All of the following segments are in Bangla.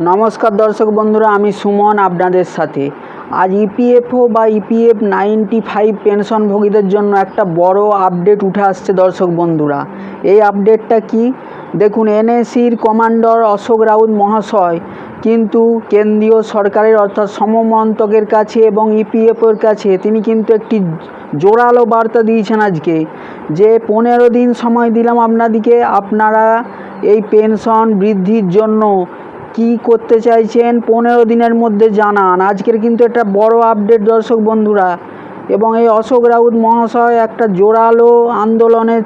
নমস্কার দর্শক বন্ধুরা, আমি সুমন আপনাদের সাথে। আজ ইপিএফও বা ইপিএফ 95 পেনশনভোগীদের জন্য একটা বড় আপডেট উঠে আসছে দর্শক বন্ধুরা। এই আপডেটটা কি দেখুন, এনএসির কমান্ডার অশোক রাউত মহাশয় কিন্তু কেন্দ্রীয় সরকারের অর্থাৎ সমমন্ত্রকের কাছে এবং ইপিএফওর কাছে তিনি কিন্তু একটি জোরালো বার্তা দিয়েছেন আজকে, যে 15 দিন সময় দিলাম আপনাদেরকে, আপনারা এই পেনশন বৃদ্ধির জন্য কি করতে চাইছেন 15 দিনের মধ্যে জানান। আজকের কিন্তু একটা বড় আপডেট দর্শক বন্ধুরা, এবং এই অশোক রাউত মহাশয় একটা জোরালো আন্দোলনের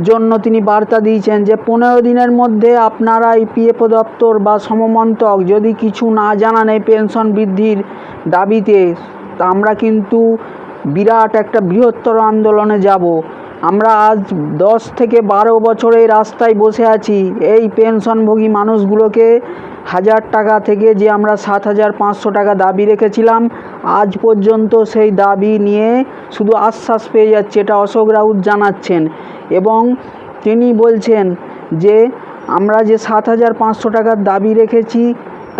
জন্য তিনি বার্তা দিয়েছেন যে 15 দিনের মধ্যে আপনারা ইপিএফও দপ্তর বা সমমন্ত্রক যদি কিছু না জানান এই পেনশন বৃদ্ধির দাবিতে, তা আমরা কিন্তু বিরাট একটা বৃহত্তর আন্দোলনে যাব। আমরা আজ 10 থেকে 12 বছর এই রাস্তায় বসে আছি এই পেনশনভোগী মানুষগুলোকে 1000 টাকা থেকে যে আমরা 7500 টাকা দাবি রেখেছিলাম, আজ পর্যন্ত সেই দাবি নিয়ে শুধু আশ্বাস পেয়ে যাচ্ছে, এটা অশোক রাউত জানাচ্ছেন। এবং তিনি বলছেন যে আমরা যে 7500 টাকার দাবি রেখেছি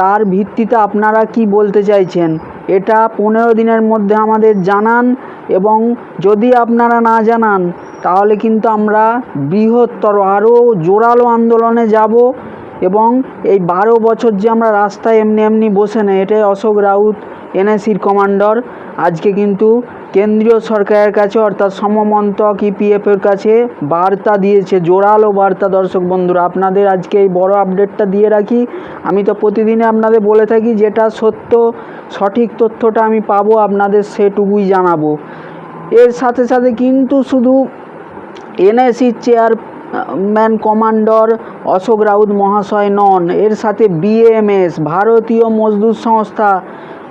তার ভিত্তিতে আপনারা কি বলতে চাইছেন, এটা 15 দিনের মধ্যে আমাদের জানান, এবং যদি আপনারা না জানান তাহলে কিন্তু আমরা বৃহত্তর আরও জোরালো আন্দোলনে যাব। এবং এই 12 বছর যে আমরা রাস্তায় এমনি বসে নেই, এটাই অশোক রাউত এনএসির কমান্ডার আজকে কিন্তু কেন্দ্রীয় সরকারের কাছে অর্থাৎ সমমন্ত্রক ইপিএফের কাছে বার্তা দিয়েছে, জোরালো বার্তা। দর্শক বন্ধুরা, আপনাদের আজকে এই বড় আপডেটটা দিয়ে রাখি। আমি তো প্রতিদিনে আপনাদের বলে থাকি, যেটা সত্য সঠিক তথ্যটা আমি পাবো আপনাদের সেটুকুই জানাবো। এর সাথে সাথে কিন্তু শুধু এনএসির চেয়ারম্যান কমান্ডার অশোক রাউত মহাশয় নন, এর সাথে বিএমএস ভারতীয় মজদুর সংস্থা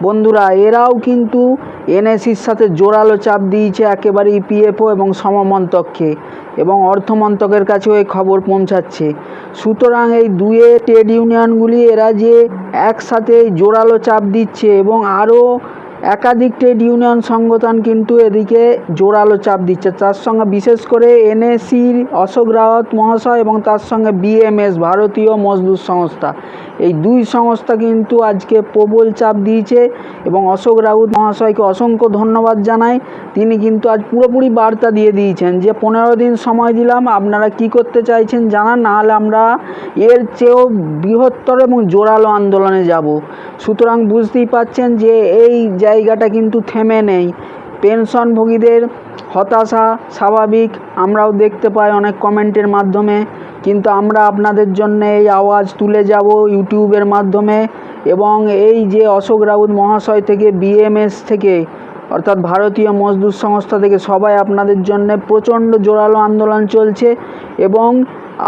বন্ধুরা, এরাও কিন্তু এনএসির সাথে জোরালো চাপ দিয়েছে একেবারে ইপিএফও এবং সমমন্ত্রককে, এবং অর্থমন্ত্রকের কাছেও এই খবর পৌঁছাচ্ছে। সুতরাং এই দুয়ে ট্রেড ইউনিয়নগুলি এরা যে একসাথে জোরালো চাপ দিচ্ছে, এবং আরও একাধিক ট্রেড ইউনিয়ন সংগঠন কিন্তু এদিকে জোরালো চাপ দিচ্ছে, তার সঙ্গে বিশেষ করে এনএসির অশোক রাউত মহাশয় এবং তার সঙ্গে বিএমএস ভারতীয় মজদুর সংস্থা, এই দুই সংস্থা কিন্তু আজকে প্রবল চাপ দিয়েছে। এবং অশোক রাউত মহাশয়কে অসংখ্য ধন্যবাদ জানাই, তিনি কিন্তু আজ পুরোপুরি বার্তা দিয়ে দিয়েছেন যে 15 দিন সময় দিলাম, আপনারা কি করতে চাইছেন জানান, নাহলে আমরা এর চেয়েও বৃহত্তর এবং জোরালো আন্দোলনে যাব। সুতরাং বুঝতেই পাচ্ছেন যে এই জায়গাটা কিন্তু থেমে নেই। পেনশনভোগীদের হতাশা স্বাভাবিক, আমরাও দেখতে পাই অনেক কমেন্টের মাধ্যমে, কিন্তু আমরা আপনাদের জন্য এই আওয়াজ তুলে যাব ইউটিউবের মাধ্যমে। এবং এই যে অশোক রাউত মহাশয় থেকে বিএমএস থেকে অর্থাৎ ভারতীয় মজদুর সংস্থা থেকে সবাই আপনাদের জন্য প্রচণ্ড জোরালো আন্দোলন চলছে। এবং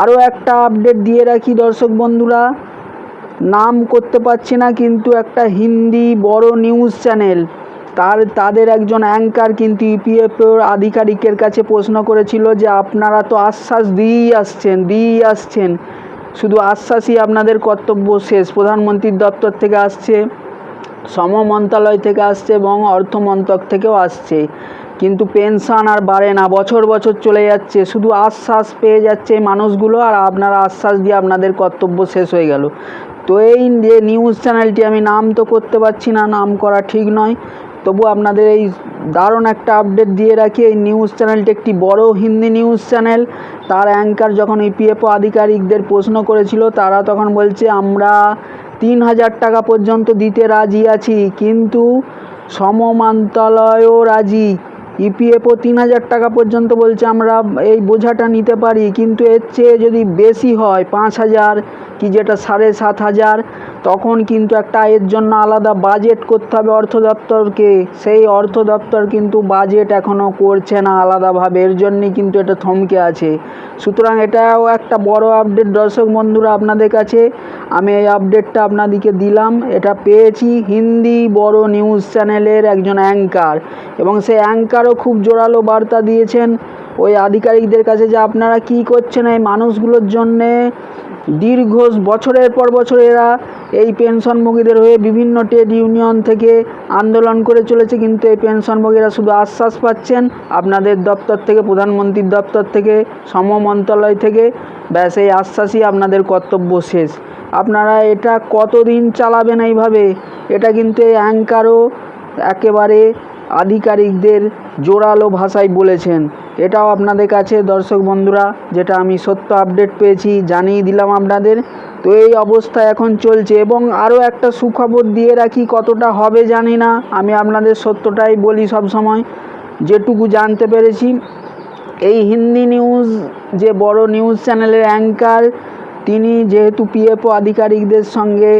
আরও একটা আপডেট দিয়ে রাখি দর্শক বন্ধুরা, নাম করতে পারছি না, কিন্তু একটা হিন্দি বড় নিউজ চ্যানেল তাদের একজন অ্যাঙ্কার কিন্তু ইপিএফওর আধিকারিকের কাছে প্রশ্ন করেছিল যে আপনারা তো আশ্বাস দিয়েই আসছেন, শুধু আশ্বাসই আপনাদের কর্তব্য শেষ। প্রধানমন্ত্রীর দপ্তর থেকে আসছে, শ্রম মন্ত্রণালয় থেকে আসছে এবং অর্থমন্ত্রক থেকেও আসছে, কিন্তু পেনশন আর বাড়ে না, বছর বছর চলে যাচ্ছে, শুধু আশ্বাস পেয়ে যাচ্ছে মানুষগুলো, আর আপনারা আশ্বাস দিয়ে আপনাদের কর্তব্য শেষ হয়ে গেল। তো এই যে নিউজ চ্যানেলটি, আমি নাম তো করতে পারছি না, নাম করা ঠিক নয়, তবু আপনাদের এই দারুণ একটা আপডেট দিয়ে রাখি। এই নিউজ চ্যানেলটি একটি বড় হিন্দি নিউজ চ্যানেল, তার অ্যাঙ্কার যখন ইপিএফও আধিকারিকদের প্রশ্ন করেছিল, তারা তখন বলছে আমরা 3000 টাকা পর্যন্ত দিতে রাজি আছি, কিন্তু শ্রম মন্ত্রণালয়ও রাজি। ইপিএফও 3000 টাকা পর্যন্ত বলছে আমরা এই বোঝাটা নিতে পারি, কিন্তু এর চেয়ে যদি বেশি হয় 5000 কি যেটা 7500, তখন কিন্তু একটা এর জন্য আলাদা বাজেট করতে হবে অর্থ দপ্তরকে। সেই অর্থ দপ্তর কিন্তু বাজেট এখনও করছে না আলাদাভাবে, এর জন্যই কিন্তু এটা থমকে আছে। সুতরাং এটাও একটা বড় আপডেট দর্শক বন্ধুরা আপনাদের কাছে, আমি এই আপডেটটা আপনাদেরকে দিলাম। এটা পেয়েছি হিন্দি বড় নিউজ চ্যানেলের একজন অ্যাঙ্কার, এবং সেই অ্যাঙ্কারও খুব জোরালো বার্তা দিয়েছেন ওই আধিকারিকদের কাছে যে আপনারা কি করছেন এই মানুষগুলোর জন্যে। দীর্ঘ বছরের পর বছর এরা এই পেনশনভোগীদের হয়ে বিভিন্ন ট্রেড ইউনিয়ন থেকে আন্দোলন করে চলেছে, কিন্তু এই পেনশনভোগীরা শুধু আশ্বাস পাচ্ছেন আপনাদের দপ্তর থেকে, প্রধানমন্ত্রীর দপ্তর থেকে, শ্রম মন্ত্রণালয় থেকে, ব্যাস এই আশ্বাসই আপনাদের কর্তব্য শেষ। আপনারা এটা কতদিন চালাবেন এইভাবে? এটা কিন্তু এই অ্যাঙ্কারও একেবারে আধিকারিকদের জোরালো ভাষায় বলেছেন। এটাও আপনাদের কাছে দর্শক বন্ধুরা, যেটা আমি সত্য আপডেট পেয়েছি, জানিয়ে দিলাম আপনাদের। তো এই অবস্থা এখন চলছে। এবং আরও একটা সুখবর দিয়ে রাখি, কতটা হবে জানি না, আমি আপনাদের সত্যটাই বলি সব সময়, যেটুকু জানতে পেরেছি। এই হিন্দি নিউজ যে বড় নিউজ চ্যানেলের অ্যাঙ্কার, তিনি যেহেতু পিএফও আধিকারিকদের সঙ্গে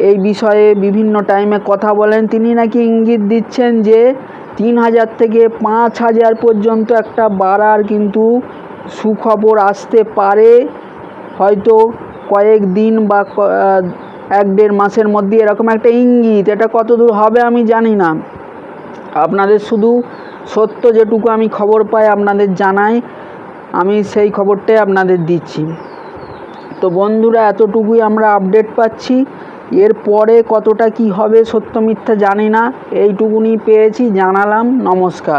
এই বিষয়ে বিভিন্ন টাইমে কথা বলেন, তিনি নাকি ইঙ্গিত দিচ্ছেন যে 3,000 থেকে 5,000 পর্যন্ত একটা বাড়ার কিন্তু সুখবর আসতে পারে, হয়তো কয়েক দিন বা 1-1.5 মাসের মধ্যে, এরকম একটা ইঙ্গিত। এটা কতদূর হবে আমি জানি না, আপনাদের শুধু সত্য যেটুকু আমি খবর পাই আপনাদের জানাই, আমি সেই খবরটাই আপনাদের দিচ্ছি। তো বন্ধুরা, এতটুকুই আমরা আপডেট পাচ্ছি। এর পরে কতটা কি হবে সত্য মিথ্যা জানি না, এইটুকুনি পেয়েছি, জানালাম। নমস্কার।